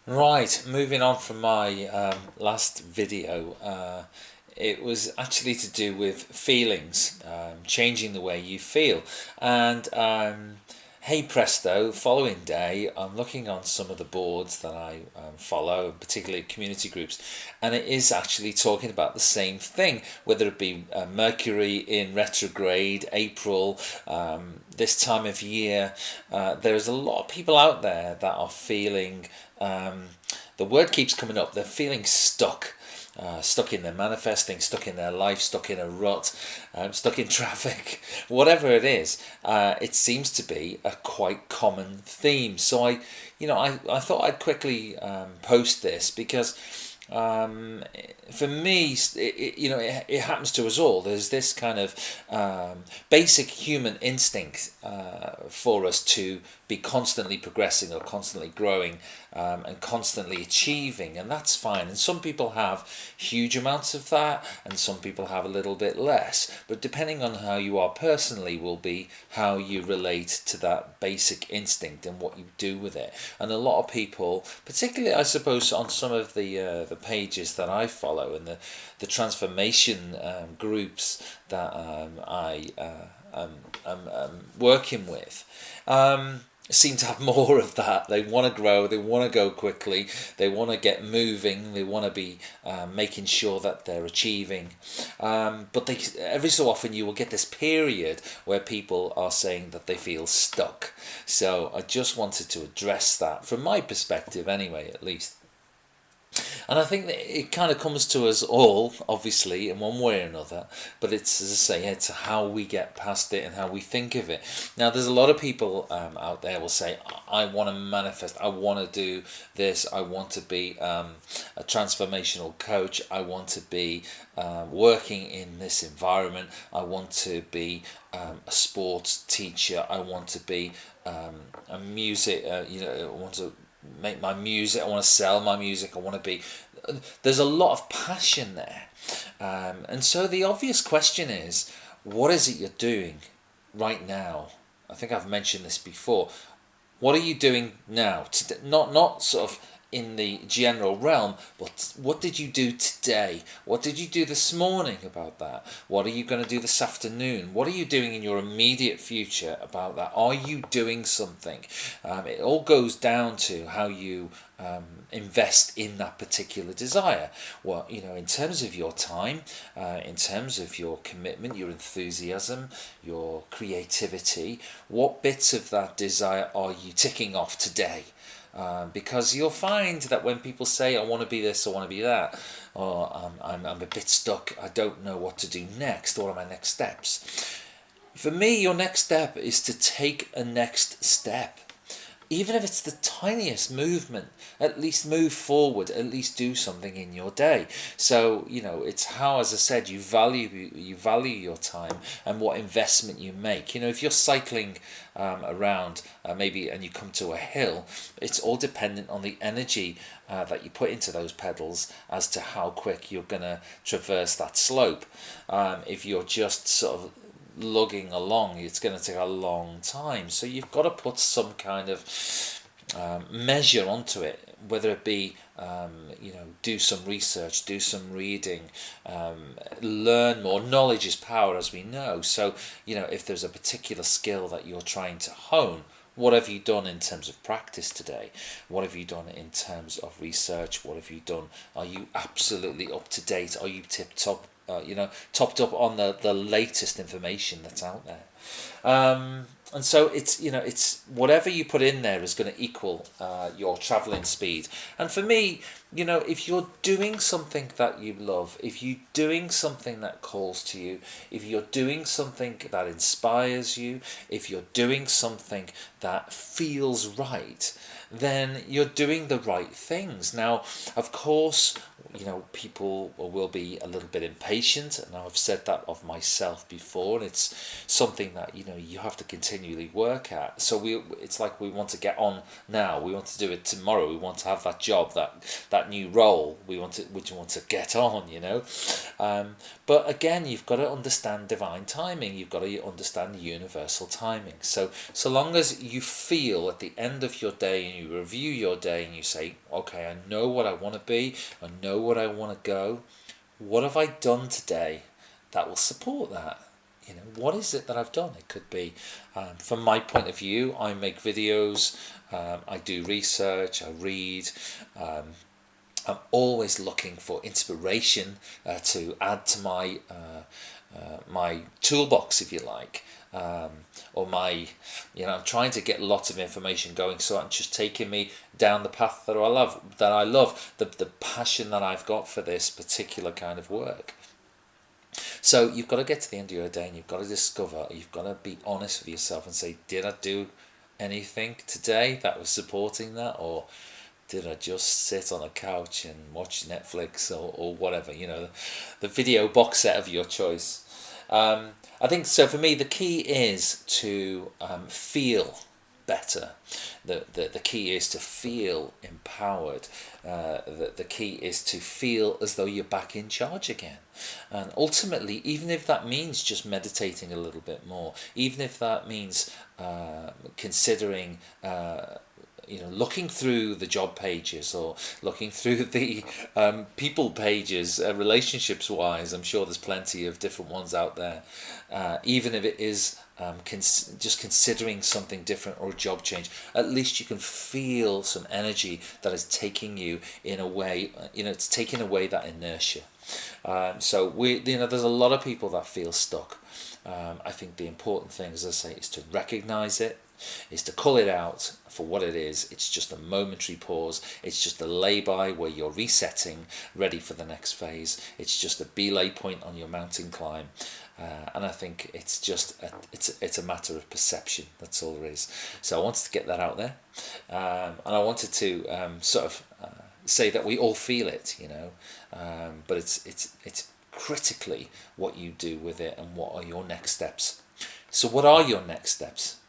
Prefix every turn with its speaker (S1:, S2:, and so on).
S1: Right, moving on from my last video, it was actually to do with feelings, changing the way you feel. And hey presto, following day, I'm looking on some of the boards that I follow, particularly community groups, and it is actually talking about the same thing, whether it be Mercury in retrograde, April, this time of year. There's a lot of people out there that are feeling, the word keeps coming up, they're feeling stuck. Stuck in their manifesting, stuck in their life, stuck in a rut, stuck in traffic, whatever it is. It seems to be a quite common theme. So I thought I'd quickly post this because for me, it happens to us all. There's this kind of basic human instinct for us to be constantly progressing or constantly growing and constantly achieving, and that's fine. And some people have huge amounts of that, and some people have a little bit less. But depending on how you are personally, will be how you relate to that basic instinct and what you do with it. And a lot of people, particularly I suppose on some of the pages that I follow and the transformation groups that I'm working with, seem to have more of that. They want to grow, they want to go quickly, they want to get moving, they want to be making sure that they're achieving. But every so often you will get this period where people are saying that they feel stuck. So I just wanted to address that from my perspective anyway, at least. And I think that it kind of comes to us all, obviously, in one way or another. But it's, as I say, it's how we get past it and how we think of it. Now, there's a lot of people out there will say, I want to manifest, I want to do this, I want to be a transformational coach, I want to be working in this environment, I want to be a sports teacher, I want to be a music, I want to make my music, I want to sell my music, I want to be. There's a lot of passion there, and so the obvious question is, what is it you're doing right now? I think I've mentioned this before. What are you doing now? Not sort of in the general realm, but what did you do today? What did you do this morning about that? What are you going to do this afternoon? What are you doing in your immediate future about that? Are you doing something? It all goes down to how you invest in that particular desire. Well, in terms of your time, in terms of your commitment, your enthusiasm, your creativity, what bits of that desire are you ticking off today? Because you'll find that when people say, I want to be this, I want to be that, or I'm a bit stuck, I don't know what to do next, what are my next steps? For me, your next step is to take a next step. Even if it's the tiniest movement, at least move forward, at least do something in your day. So, it's how, as I said, you value your time and what investment you make. If you're cycling around maybe and you come to a hill, it's all dependent on the energy that you put into those pedals as to how quick you're going to traverse that slope. If you're just sort of lugging along, it's going to take a long time. So you've got to put some kind of measure onto it, whether it be do some research, do some reading, learn more. Knowledge is power, as we know. So if there's a particular skill that you're trying to hone, what have you done in terms of practice today? What have you done in terms of research? What have you done? Are you absolutely up to date? Are you tip top? Topped up on the latest information that's out there. And so it's whatever you put in there is going to equal your travelling speed. And for me, if you're doing something that you love, if you're doing something that calls to you, if you're doing something that inspires you, if you're doing something that feels right, then you're doing the right things. Now, of course, people will be a little bit impatient, and I've said that of myself before, and it's something that you have to continually work at. So it's like we want to get on now, we want to do it tomorrow, we want to have that job, that new role, we want to get on, but again, you've got to understand divine timing, you've got to understand universal timing. So long as you feel at the end of your day and and you review your day and you say, okay, I know what I want to be, I know what I want to go. What have I done today that will support that? What is it that I've done? It could be, from my point of view, I make videos, I do research, I read. I'm always looking for inspiration to add to my toolbox, if you like, or I'm trying to get lots of information going, so I'm just taking me down the path that I love, the passion that I've got for this particular kind of work. So you've got to get to the end of your day and you've got to discover, you've got to be honest with yourself and say, did I do anything today that was supporting that, or did I just sit on a couch and watch Netflix or whatever, the video box set of your choice. I think so. For me, the key is to feel better. The key is to feel empowered. The key is to feel as though you're back in charge again. And ultimately, even if that means just meditating a little bit more, even if that means considering looking through the job pages or looking through the people pages, relationships wise, I'm sure there's plenty of different ones out there. Even if it is just considering something different or a job change, at least you can feel some energy that is taking you in a way, it's taking away that inertia. So there's a lot of people that feel stuck. I think the important thing, as I say, is to recognize it, is to call it out for what it is. It's just a momentary pause. It's just a lay-by where you're resetting, ready for the next phase. It's just a belay point on your mountain climb. And I think it's just it's a matter of perception. That's all there is. So I wanted to get that out there, and I wanted to say that we all feel it, but it's critically what you do with it and what are your next steps. So what are your next steps?